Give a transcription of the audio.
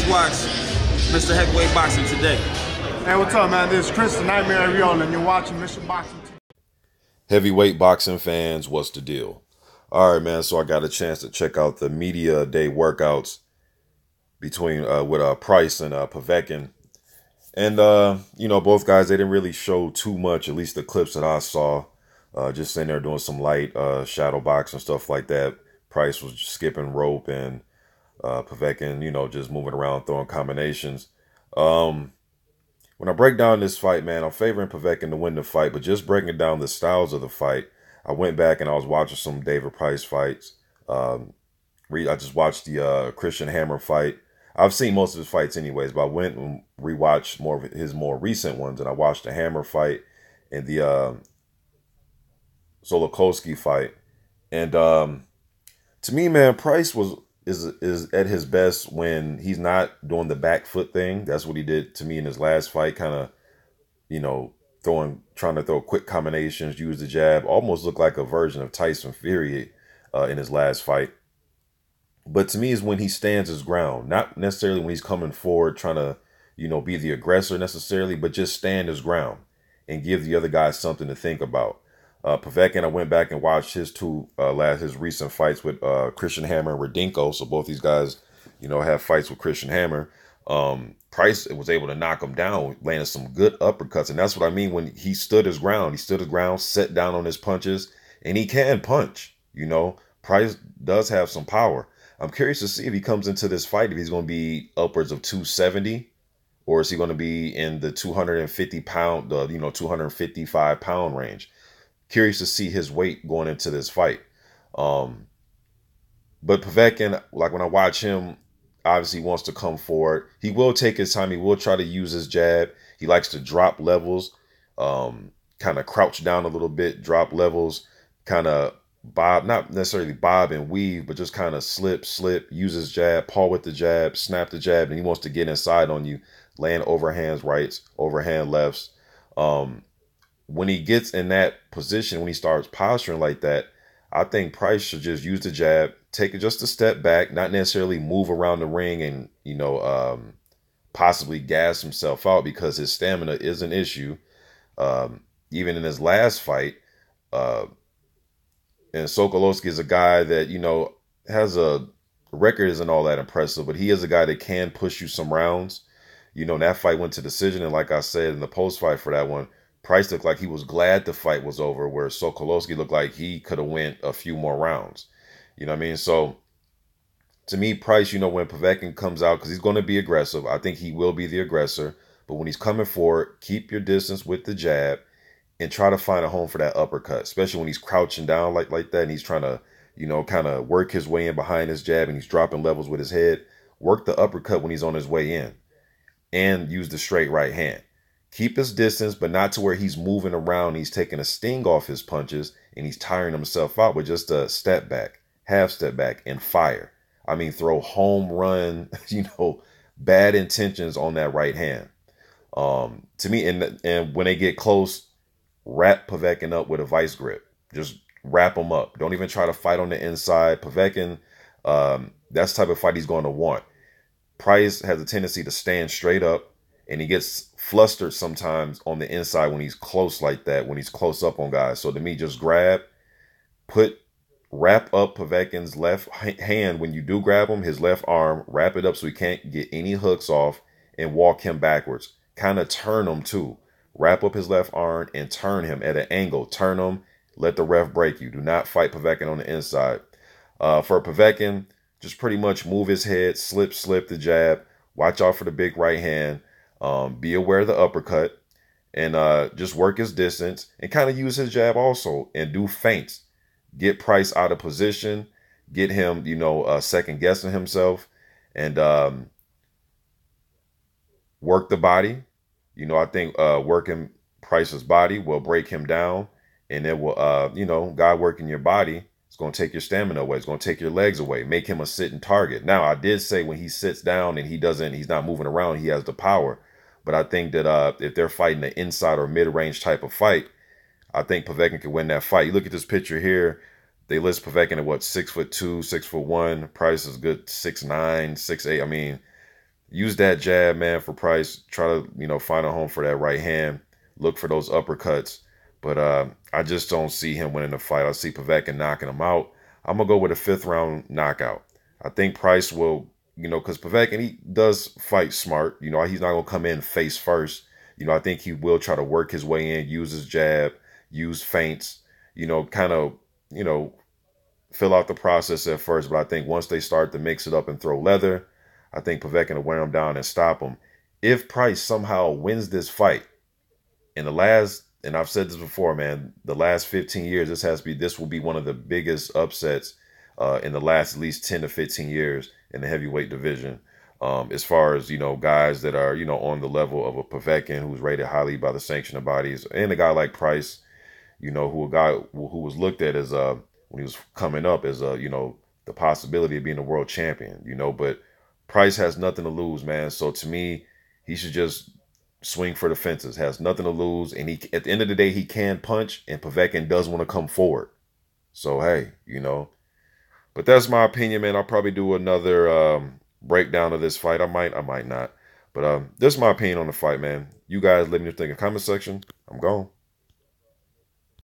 Let's watch Mr. Heavyweight Boxing today. Hey, what's up, man? This is Chris, the Nightmare Ariola, and you're watching Mr. Boxing. Heavyweight boxing fans, what's the deal? All right, man. So I got a chance to check out the media day workouts between with Price and Povetkin, and both guys, they didn't really show too much. At least the clips that I saw, just sitting there doing some light shadow box and stuff like that. Price was just skipping rope, and Povetkin, just moving around, throwing combinations. When I break down this fight, man, I'm favoring Povetkin to win the fight, but just breaking down the styles of the fight, I went back and I was watching some David Price fights. I just watched the Christian Hammer fight. I've seen most of his fights anyways, but I went and rewatched more of his more recent ones, and I watched the Hammer fight and the Solokowski fight. And to me, man, Price is at his best when he's not doing the back foot thing. That's what he did to me in his last fight, kind of, trying to throw quick combinations, use the jab, almost looked like a version of Tyson Fury in his last fight. But to me is when he stands his ground, not necessarily when he's coming forward trying to, be the aggressor necessarily, but just stand his ground and give the other guy something to think about. Povetkin, I went back and watched his his recent fights with Christian Hammer and Radinko. So both these guys, have fights with Christian Hammer. Price was able to knock him down, landing some good uppercuts. And that's what I mean when he stood his ground. He stood his ground, set down on his punches, and he can punch. Price does have some power. I'm curious to see if he comes into this fight, if he's going to be upwards of 270, or is he going to be in the 250-pound, 255-pound range. Curious to see his weight going into this fight. But Povetkin, like when I watch him, obviously wants to come forward. He will take his time. He will try to use his jab. He likes to drop levels, kind of crouch down a little bit, drop levels, kind of bob, not necessarily bob and weave, but just kind of slip, use his jab, paw with the jab, snap the jab, and he wants to get inside on you, land overhands rights, overhand lefts. When he gets in that position, when he starts posturing like that, I think Price should just use the jab, take it just a step back, not necessarily move around the ring and, possibly gas himself out, because his stamina is an issue. Even in his last fight, and Sokolowski is a guy that, has a record isn't all that impressive, but he is a guy that can push you some rounds. That fight went to decision, and like I said in the post-fight for that one, Price looked like he was glad the fight was over, where Sokolowski looked like he could have went a few more rounds. You know what I mean? So, to me, Price, when Povetkin comes out, because he's going to be aggressive, I think he will be the aggressor. But when he's coming forward, keep your distance with the jab and try to find a home for that uppercut, especially when he's crouching down like that and he's trying to, kind of work his way in behind his jab and he's dropping levels with his head. Work the uppercut when he's on his way in and use the straight right hand. Keep his distance, but not to where he's moving around. He's taking a sting off his punches and he's tiring himself out, but just a step back, half step back, and fire. I mean, throw home run, bad intentions on that right hand. To me, and when they get close, wrap Povetkin up with a vice grip. Just wrap him up. Don't even try to fight on the inside. Povetkin, that's the type of fight he's going to want. Price has a tendency to stand straight up, and he gets flustered sometimes on the inside when he's close like that, when he's close up on guys. So to me, just grab, wrap up Povetkin's left hand when you do grab him, his left arm, wrap it up so he can't get any hooks off, and walk him backwards. Kind of turn him too. Wrap up his left arm and turn him at an angle. Turn him, let the ref break you. Do not fight Povetkin on the inside. For Povetkin, just pretty much move his head, slip the jab. Watch out for the big right hand. Be aware of the uppercut, and just work his distance and kind of use his jab also and do feints. Get Price out of position, get him, second guessing himself, and work the body. I think working Price's body will break him down, and it will, guy working your body, it's going to take your stamina away. It's going to take your legs away, make him a sitting target. Now, I did say when he sits down and he's not moving around, he has the power. But I think that if they're fighting an inside or mid-range type of fight, I think Povetkin can win that fight. You look at this picture here, they list Povetkin at what, 6'2", 6'1". Price is good 6'9", 6'8". I mean, use that jab, man, for Price. Try to, find a home for that right hand. Look for those uppercuts. But I just don't see him winning the fight. I see Povetkin knocking him out. I'm going to go with a 5th round knockout. I think Price will, because Povetkin, he does fight smart. He's not going to come in face first. I think he will try to work his way in, use his jab, use feints, kind of, fill out the process at first. But I think once they start to mix it up and throw leather, I think Povetkin will wear him down and stop him. If Price somehow wins this fight, and I've said this before, man, the last 15 years, this will be one of the biggest upsets in the last at least 10 to 15 years in the heavyweight division. As far as, guys that are, on the level of a Povetkin who's rated highly by the sanctioning bodies, and a guy like Price, who was looked at as when he was coming up as the possibility of being a world champion, but Price has nothing to lose, man. So to me, he should just swing for the fences. Has nothing to lose, and at the end of the day, he can punch, and Povetkin does want to come forward. So hey, but that's my opinion, man. I'll probably do another breakdown of this fight. I might not. But this is my opinion on the fight, man. You guys let me know in the comment section. I'm gone.